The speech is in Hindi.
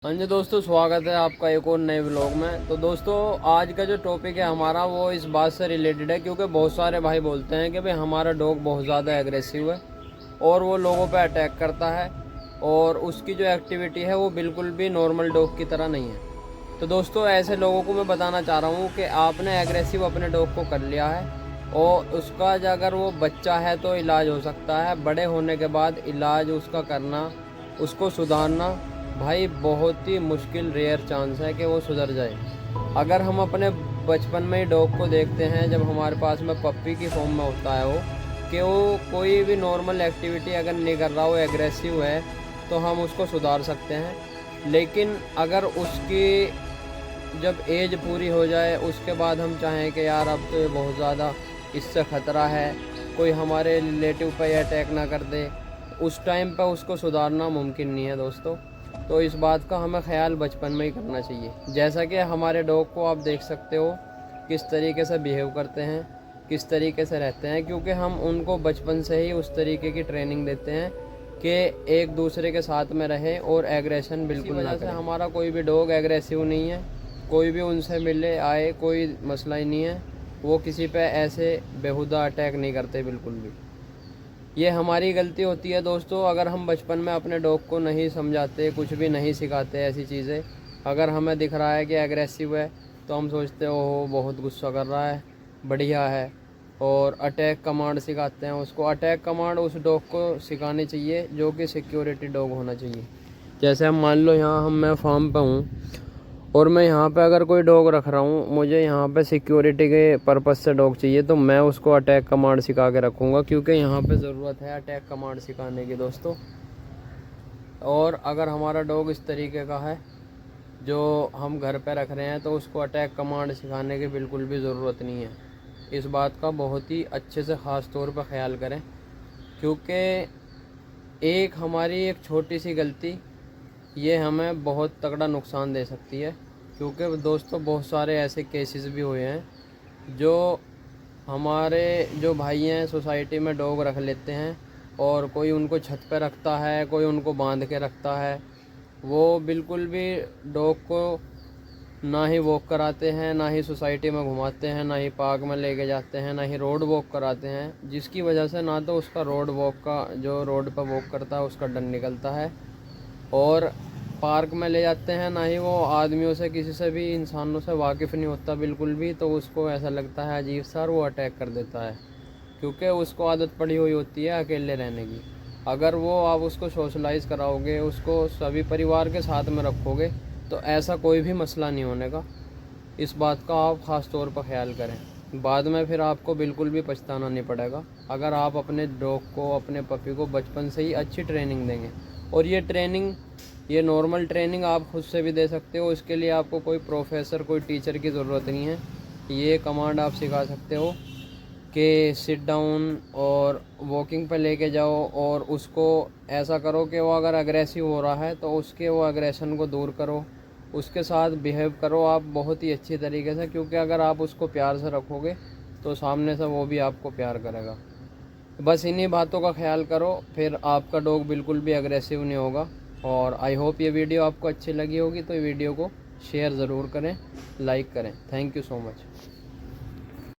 हाँ जी दोस्तों, स्वागत है आपका एक और नए व्लॉग में। तो दोस्तों, आज का जो टॉपिक है हमारा वो इस बात से रिलेटेड है, क्योंकि बहुत सारे भाई बोलते हैं कि भाई हमारा डॉग बहुत ज़्यादा एग्रेसिव है और वो लोगों पे अटैक करता है और उसकी जो एक्टिविटी है वो बिल्कुल भी नॉर्मल डॉग की तरह नहीं है। तो दोस्तों, ऐसे लोगों को मैं बताना चाह रहा हूँ कि आपने एग्रेसिव अपने डॉग को कर लिया है और उसका अगर वो बच्चा है तो इलाज हो सकता है। बड़े होने के बाद इलाज उसका करना, उसको सुधारना भाई बहुत ही मुश्किल, रेयर चांस है कि वो सुधर जाए। अगर हम अपने बचपन में ही डॉग को देखते हैं, जब हमारे पास में पप्पी की फॉर्म में होता है वो, कि वो कोई भी नॉर्मल एक्टिविटी अगर नहीं कर रहा, वो एग्रेसिव है, तो हम उसको सुधार सकते हैं। लेकिन अगर उसकी जब एज पूरी हो जाए उसके बाद हम चाहें कि यार अब तो ये बहुत ज़्यादा इससे ख़तरा है, कोई हमारे रिलेटिव पे अटैक ना कर दे, उस टाइम पे उसको सुधारना मुमकिन नहीं है दोस्तों। तो इस बात का हमें ख्याल बचपन में ही करना चाहिए। जैसा कि हमारे डॉग को आप देख सकते हो किस तरीके से बिहेव करते हैं, किस तरीके से रहते हैं, क्योंकि हम उनको बचपन से ही उस तरीके की ट्रेनिंग देते हैं कि एक दूसरे के साथ में रहें और एग्रेशन बिल्कुल ना करें। हमारा कोई भी डॉग एग्रेसिव नहीं है, कोई भी उनसे मिले आए कोई मसला ही नहीं है, वो किसी पे ऐसे बेहुदा अटैक नहीं करते बिल्कुल भी। ये हमारी गलती होती है दोस्तों, अगर हम बचपन में अपने डॉग को नहीं समझाते, कुछ भी नहीं सिखाते ऐसी चीज़ें। अगर हमें दिख रहा है कि एग्रेसिव है तो हम सोचते हैं ओहो बहुत गुस्सा कर रहा है, बढ़िया है, और अटैक कमांड सिखाते हैं उसको। अटैक कमांड उस डॉग को सिखानी चाहिए जो कि सिक्योरिटी डॉग होना चाहिए। जैसे हम मान लो यहाँ मैं फार्म पे हूँ और मैं यहाँ पे अगर कोई डॉग रख रहा हूँ, मुझे यहाँ पे सिक्योरिटी के पर्पज़ से डॉग चाहिए, तो मैं उसको अटैक कमांड सिखा के रखूँगा, क्योंकि यहाँ पे ज़रूरत है अटैक कमांड सिखाने की दोस्तों। और अगर हमारा डॉग इस तरीके का है जो हम घर पे रख रहे हैं, तो उसको अटैक कमांड सिखाने की बिल्कुल भी ज़रूरत नहीं है। इस बात का बहुत ही अच्छे से ख़ास तौर पर ख्याल करें, क्योंकि एक हमारी एक छोटी सी गलती ये हमें बहुत तगड़ा नुकसान दे सकती है। क्योंकि दोस्तों, बहुत सारे ऐसे केसेस भी हुए हैं जो हमारे जो भाई हैं सोसाइटी में डॉग रख लेते हैं और कोई उनको छत पे रखता है, कोई उनको बांध के रखता है। वो बिल्कुल भी डॉग को ना ही वॉक कराते हैं, ना ही सोसाइटी में घुमाते हैं, ना ही पार्क में लेके जाते हैं, ना ही रोड वॉक कराते हैं, जिसकी वजह से ना तो उसका रोड वॉक का जो रोड पर वॉक करता है उसका डर निकलता है, और पार्क में ले जाते हैं ना ही वो आदमियों से, किसी से भी इंसानों से वाकिफ़ नहीं होता बिल्कुल भी, तो उसको ऐसा लगता है अजीब सा, वो अटैक कर देता है, क्योंकि उसको आदत पड़ी हुई होती है अकेले रहने की। अगर वो आप उसको सोशलाइज़ कराओगे, उसको सभी परिवार के साथ में रखोगे, तो ऐसा कोई भी मसला नहीं होने का। इस बात का आप ख़ास तौर पर ख्याल करें, बाद में फिर आपको बिल्कुल भी पछताना नहीं पड़ेगा अगर आप अपने डॉग को, अपने पपी को बचपन से ही अच्छी ट्रेनिंग देंगे। और ये ट्रेनिंग, ये नॉर्मल ट्रेनिंग आप खुद से भी दे सकते हो, इसके लिए आपको कोई प्रोफेसर, कोई टीचर की ज़रूरत नहीं है। ये कमांड आप सिखा सकते हो कि सिट डाउन और वॉकिंग पे लेके जाओ, और उसको ऐसा करो कि वो अगर अग्रेसिव हो रहा है तो उसके वो अग्रेशन को दूर करो, उसके साथ बिहेव करो आप बहुत ही अच्छी तरीके से, क्योंकि अगर आप उसको प्यार से रखोगे तो सामने से वो भी आपको प्यार करेगा। बस इन्हीं बातों का ख्याल करो, फिर आपका डॉग बिल्कुल भी अग्रेसिव नहीं होगा। और आई होप ये वीडियो आपको अच्छी लगी होगी, तो वीडियो को शेयर ज़रूर करें, लाइक करें। Thank you so much.